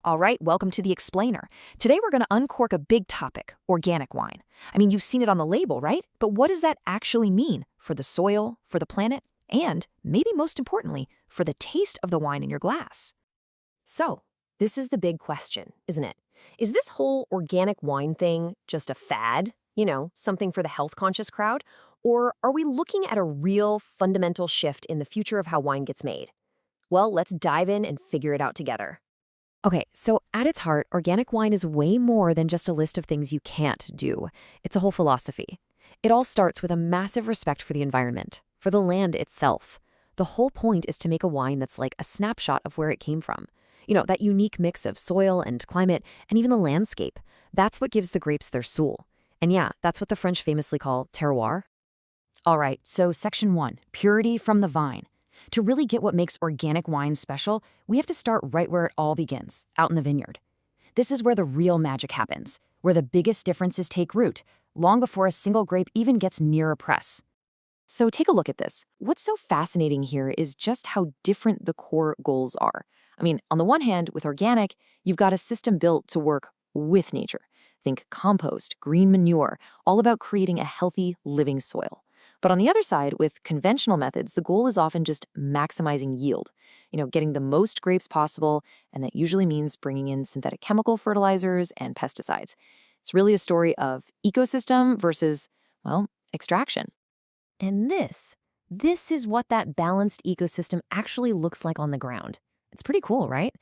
All right, welcome to the Explainer. Today we're going to uncork a big topic, organic wine. I mean, you've seen it on the label, right? But what does that actually mean for the soil, for the planet, and, maybe most importantly, for the taste of the wine in your glass? So, this is the big question, isn't it? Is this whole organic wine thing just a fad? Something for the health-conscious crowd? Or are we looking at a real fundamental shift in the future of how wine gets made? Well, let's dive in and figure it out together. Okay, so at its heart, organic wine is way more than just a list of things you can't do. It's a whole philosophy. It all starts with a massive respect for the environment, for the land itself. The whole point is to make a wine that's like a snapshot of where it came from. That unique mix of soil and climate and even the landscape. That's what gives the grapes their soul. And yeah, that's what the French famously call terroir. All right, so section 1, purity from the vine. To really get what makes organic wine special, we have to start right where it all begins, out in the vineyard. This is where the real magic happens, where the biggest differences take root, long before a single grape even gets near a press. So take a look at this. What's so fascinating here is just how different the core goals are. I mean, on the one hand, with organic, you've got a system built to work with nature. Think compost, green manure, all about creating a healthy, living soil. But on the other side, with conventional methods, the goal is often just maximizing yield, getting the most grapes possible, and that usually means bringing in synthetic chemical fertilizers and pesticides. It's really a story of ecosystem versus, well, extraction. And this is what that balanced ecosystem actually looks like on the ground. It's pretty cool, right?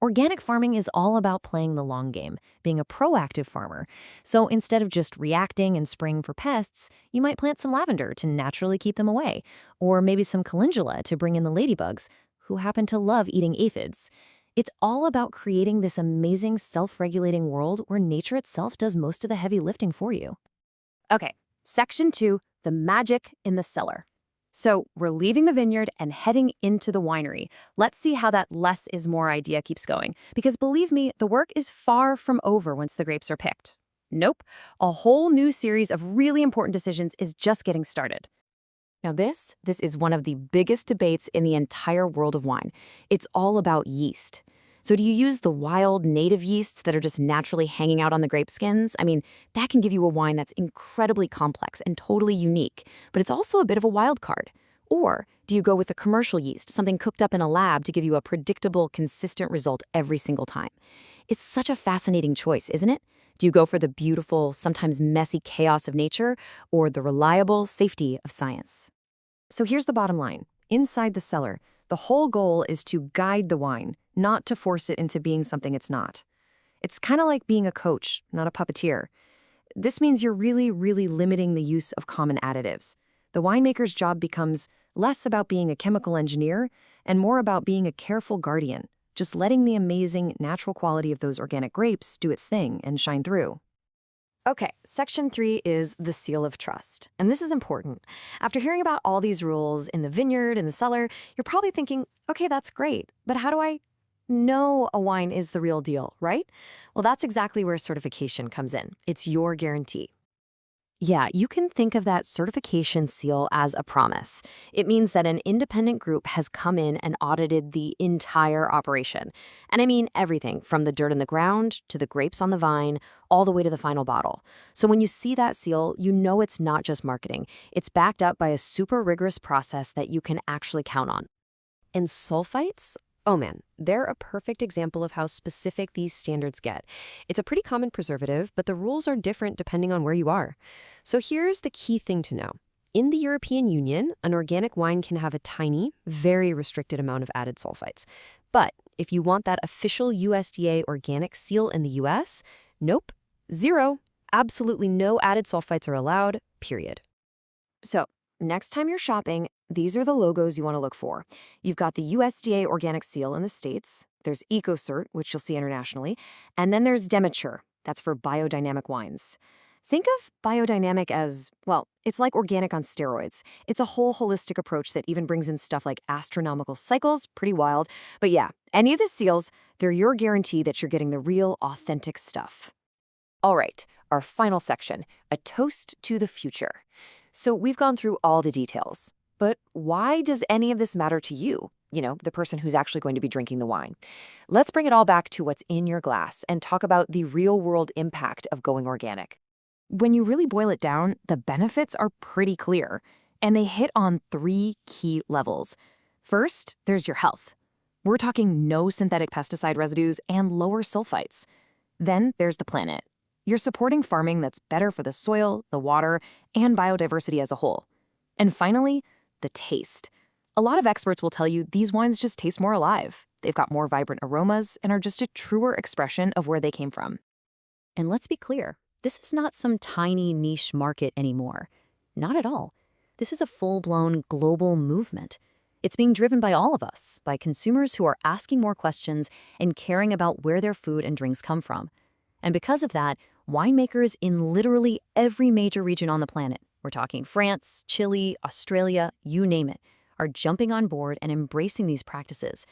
Organic farming is all about playing the long game, being a proactive farmer. So instead of just reacting and spraying for pests, you might plant some lavender to naturally keep them away, or maybe some calendula to bring in the ladybugs, who happen to love eating aphids. It's all about creating this amazing self-regulating world where nature itself does most of the heavy lifting for you. Okay, section 2, the magic in the cellar. So we're leaving the vineyard and heading into the winery. Let's see how that less is more idea keeps going. Because believe me, the work is far from over once the grapes are picked. Nope, a whole new series of really important decisions is just getting started. Now this is one of the biggest debates in the entire world of wine. It's all about yeast. So do you use the wild native yeasts that are just naturally hanging out on the grape skins? I mean, that can give you a wine that's incredibly complex and totally unique, but it's also a bit of a wild card. Or do you go with the commercial yeast, something cooked up in a lab to give you a predictable, consistent result every single time? It's such a fascinating choice, isn't it? Do you go for the beautiful, sometimes messy chaos of nature, or the reliable safety of science? So here's the bottom line. Inside the cellar, the whole goal is to guide the wine, not to force it into being something it's not. It's kind of like being a coach, not a puppeteer. This means you're really, really limiting the use of common additives. The winemaker's job becomes less about being a chemical engineer and more about being a careful guardian, just letting the amazing natural quality of those organic grapes do its thing and shine through. Okay, section 3 is the seal of trust. And this is important. After hearing about all these rules in the vineyard, in the cellar, you're probably thinking, okay, that's great, but how do I know a wine is the real deal, right? Well, that's exactly where certification comes in. It's your guarantee. Yeah, you can think of that certification seal as a promise. It means that an independent group has come in and audited the entire operation. And I mean everything from the dirt in the ground to the grapes on the vine, all the way to the final bottle. So when you see that seal, you know it's not just marketing. It's backed up by a super rigorous process that you can actually count on. And sulfites? Oh man, they're a perfect example of how specific these standards get. It's a pretty common preservative, but the rules are different depending on where you are. So here's the key thing to know. In the European Union, an organic wine can have a tiny, very restricted amount of added sulfites. But if you want that official USDA organic seal in the US, nope, zero. Absolutely no added sulfites are allowed, period. So next time you're shopping, these are the logos you want to look for. You've got the USDA organic seal in the States, there's EcoCert, which you'll see internationally, and then there's Demeter, that's for biodynamic wines. Think of biodynamic as, well, it's like organic on steroids. It's a whole holistic approach that even brings in stuff like astronomical cycles, pretty wild. But yeah, any of the seals, they're your guarantee that you're getting the real, authentic stuff. All right, our final section, a toast to the future. So we've gone through all the details. But why does any of this matter to you? the person who's actually going to be drinking the wine. Let's bring it all back to what's in your glass and talk about the real-world impact of going organic. When you really boil it down, the benefits are pretty clear, and they hit on 3 key levels. First, there's your health. We're talking no synthetic pesticide residues and lower sulfites. Then there's the planet. You're supporting farming that's better for the soil, the water, and biodiversity as a whole. And finally, the taste. A lot of experts will tell you these wines just taste more alive. They've got more vibrant aromas and are just a truer expression of where they came from. And let's be clear, this is not some tiny niche market anymore. Not at all. This is a full-blown global movement. It's being driven by all of us, by consumers who are asking more questions and caring about where their food and drinks come from. And because of that, winemakers in literally every major region on the planet, we're talking France, Chile, Australia, you name it, are jumping on board and embracing these practices.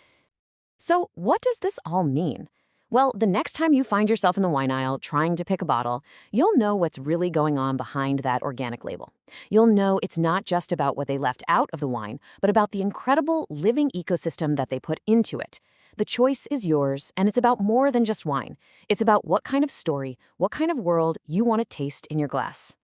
So what does this all mean? Well, the next time you find yourself in the wine aisle trying to pick a bottle, you'll know what's really going on behind that organic label. You'll know it's not just about what they left out of the wine, but about the incredible living ecosystem that they put into it. The choice is yours, and it's about more than just wine. It's about what kind of story, what kind of world you want to taste in your glass.